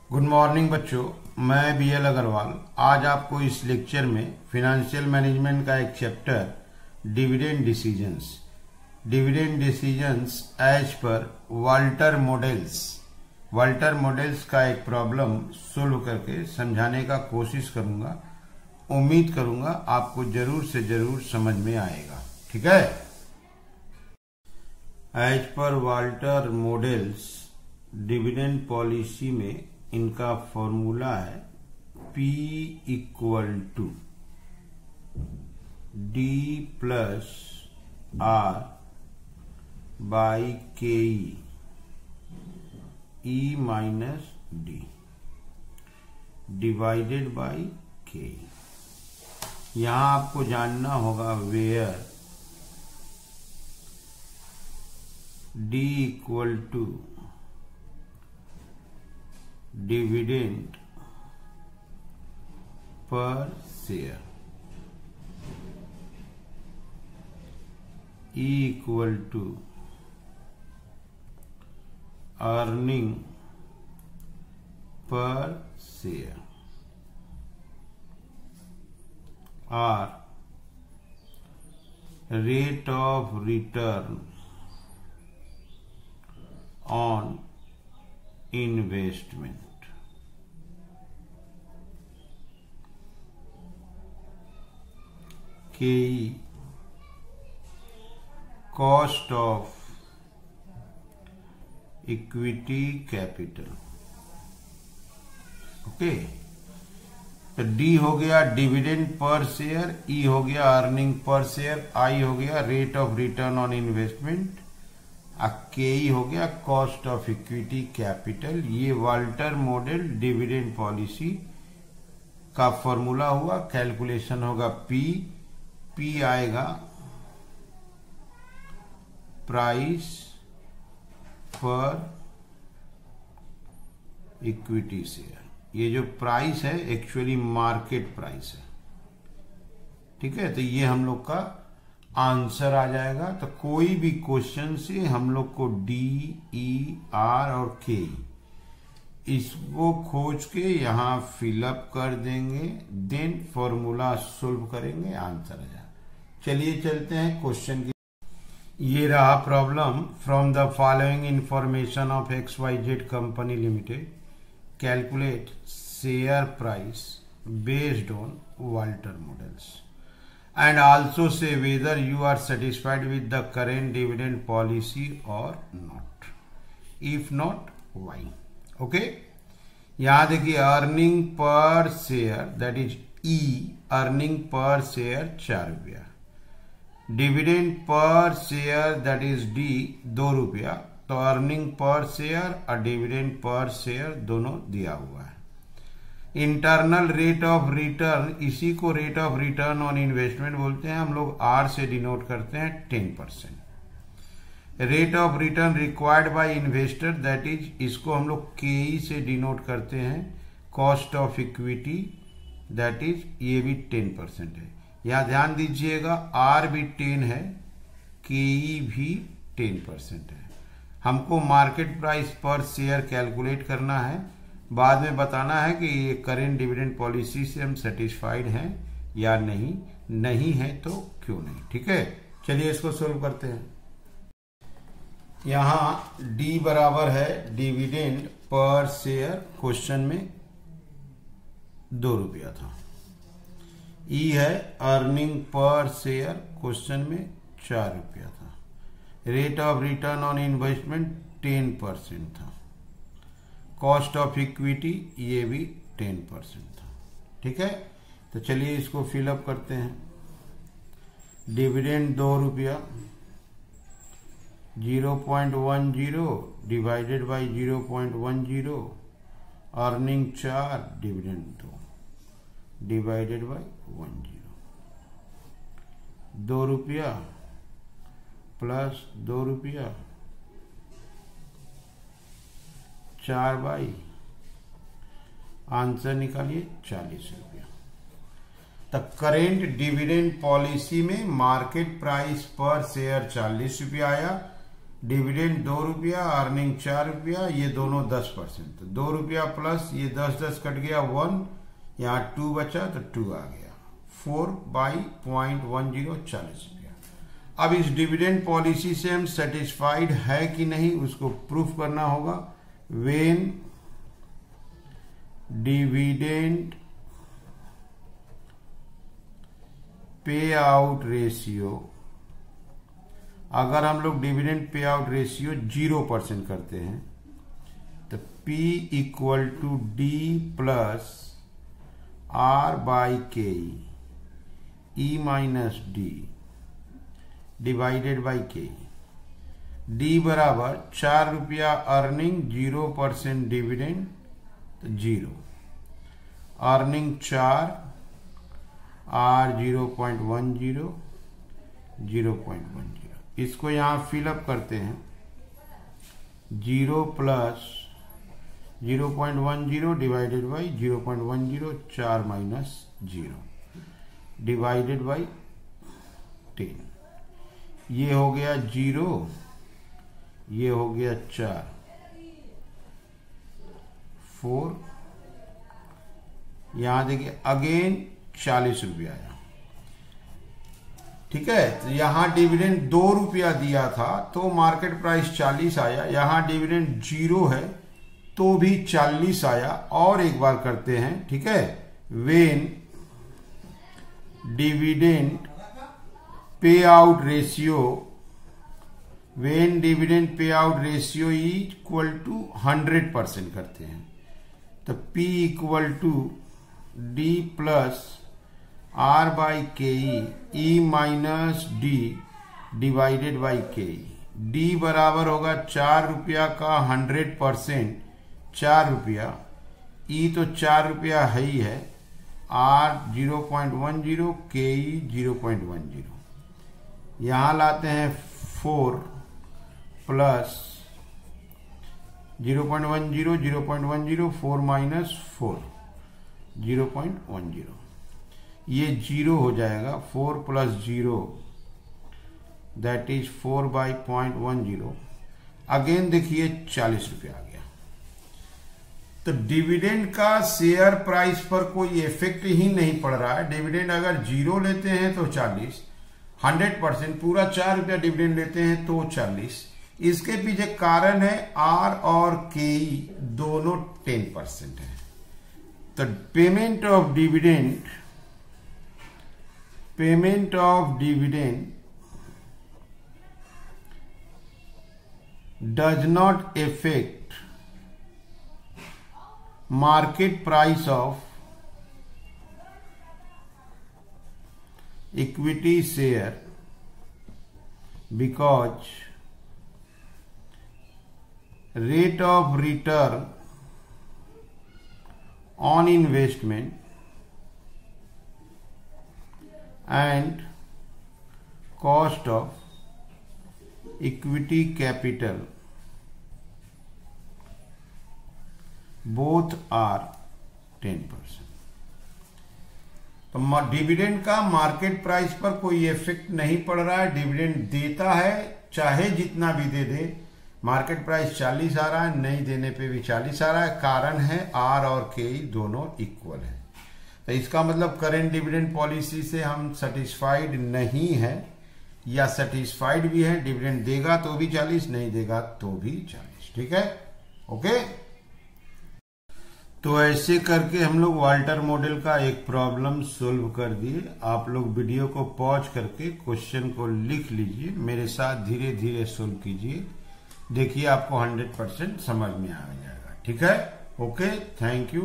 Good morning बच्चों, मैं BL Agarwal आज आपको इस लेक्चर में फिनेंशियल मैनेजमेंट का एक chapter dividend decisions as per Walter models का एक प्रॉब्लम सोल्व करके समझाने का कोशिश करूंगा। उम्मीद करूंगा आपको जरूर से जरूर समझ में आएगा। ठीक है। As per Walter models dividend policy में इनका फॉर्मूला है P equal to D plus R by KE E minus D divided by KE। यहां आपको जानना होगा where D equal to dividend per share, E equal to earning per share, R rate of return on investment. KE cost of equity capital. Okay, तो D हो गया dividend per share, E हो गया earning per share, I हो गया rate of return on investment, KE हो गया cost of equity capital. ये वाल्टर मॉडल डिविडेंड पॉलिसी का फॉर्मूला हुआ। कैलकुलेशन होगा P आएगा प्राइस पर इक्विटी शेयर। ये जो प्राइस है एक्चुअली मार्केट प्राइस है। ठीक है, तो ये हम लोग का आंसर आ जाएगा। तो कोई भी क्वेश्चन से हम लोग को D, E, R और K इसको खोज के यहां फिलअप कर देंगे, देन फॉर्मूला सोल्व करेंगे, आंसर आ जाएगा। चलिए चलते हैं क्वेश्चन की। ये रहा problem. From the following information of XYZ company limited calculate share price based on Walter models and also say whether you are satisfied with the current dividend policy or not. If not, why? Okay? यहां देखिए earning per share that is E, earning per share 4 रुपया, dividend per share that is D 2 रुपया। तो earning per share और dividend per share दोनों दिया हुआ है। इंटरनल रेट ऑफ रिटर्न, इसी को rate of return on investment बोलते हैं। हम लोग R से डिनोट करते हैं 10%। Rate of return required by investor that is, इसको हम लोग KE से डिनोट करते हैं। Cost of equity that is, ये भी 10% है। यहां ध्यान दीजिएगा R भी 10 है, KE भी 10% है। हमको मार्केट प्राइस पर शेयर कैलकुलेट करना है। बाद में बताना है कि ये करेंट डिविडेंड पॉलिसी से हम सेटिस्फाइड हैं या नहीं है तो क्यों नहीं। ठीक है, चलिए इसको सोल्व करते हैं। यहां D बराबर है डिविडेंड पर शेयर, क्वेश्चन में 2 रुपया था। E है अर्निंग पर शेयर, क्वेश्चन में 4 रुपया था। Rate of return on investment 10% था। कॉस्ट ऑफ इक्विटी ये भी 10% था। ठीक है, तो चलिए इसको फिलअप करते हैं। डिविडेंड 2 रुपया, 0.10 divided by 0.10, earning 4, dividend 2 divided by 10। 2 रुपया प्लस 2 रुपया 4 बाई, आंसर निकालिए 40 रुपया। तो करेंट डिविडेंड पॉलिसी में मार्केट प्राइस पर शेयर 40 रुपया आया। डिविडेंड 2 रुपया, अर्निंग 4 रुपया, ये दोनों 10%। तो 2 रुपया प्लस ये 10 कट गया 1, यहाँ 2 बचा तो 2 आ गया। 4/0.10 40 रुपया। अब इस डिविडेंड पॉलिसी से हम सेटिस्फाइड है कि नहीं उसको प्रूफ करना होगा। When dividend pay out ratio, अगर हम लोग डिविडेंड पे आउट रेशियो 0% करते हैं तो P equal to D plus R/K E minus D divided by K। D बराबर 4 रुपया अर्निंग, 0% डिविडेंड तो 0, अर्निंग 4, R 0.10 0.10। इसको यहां फिलअप करते हैं। 0 plus 0.10 divided by 0.10, 4 minus 0 divided by 10। ये हो गया 0, ये हो गया 4, 4, यहां देखिए अगेन 40 रुपया आया। ठीक है, तो यहां डिविडेंड 2 रुपया दिया था तो मार्केट प्राइस 40 आया। यहां डिविडेंड 0 है तो भी 40 आया। और एक बार करते हैं, ठीक है। When dividend pay out ratio, when dividend pay out ratio equal to 100% करते हैं तो P equal to D plus R/K E minus D divided by K। D बराबर होगा 4 रुपया का 100%, 4 रुपया, E तो 4 रुपया है ही है, R 0.10, K 0.10। यहां लाते हैं 4 प्लस 0.10 0.10, 4 माइनस 4 0.10, ये 0 हो जाएगा। 4 प्लस 0 दैट इज 4/010। अगेन देखिए 40 रुपया आ गया। तो डिविडेंड का शेयर प्राइस पर कोई इफेक्ट ही नहीं पड़ रहा है। डिविडेंड अगर 0 लेते हैं तो 40, 100% पूरा 4 रुपया डिविडेंड लेते हैं तो 40। इसके पीछे कारण है R और K दोनों 10% है। तो payment of dividend does not affect market price of equity share because rate of return on investment and cost of equity capital both are 10%। तो डिविडेंड का मार्केट प्राइस पर कोई इफेक्ट नहीं पड़ रहा है। डिविडेंड देता है चाहे जितना भी दे दे, मार्केट प्राइस 40 आ रहा है, नहीं देने पे भी 40 आ रहा है। कारण है R और K दोनों इक्वल है। तो इसका मतलब करेंट डिविडेंड पॉलिसी से हम सेटिस्फाइड नहीं है या सेटिस्फाइड भी है। डिविडेंड देगा तो भी 40, नहीं देगा तो भी 40। ठीक है, ओके। तो ऐसे करके हम लोग वाल्टर मॉडल का एक प्रॉब्लम सोल्व कर दिए। आप लोग वीडियो को पॉज करके क्वेश्चन को लिख लीजिए, मेरे साथ धीरे धीरे सोल्व कीजिए। देखिए आपको 100% समझ में आ जाएगा। ठीक है, ओके, थैंक यू।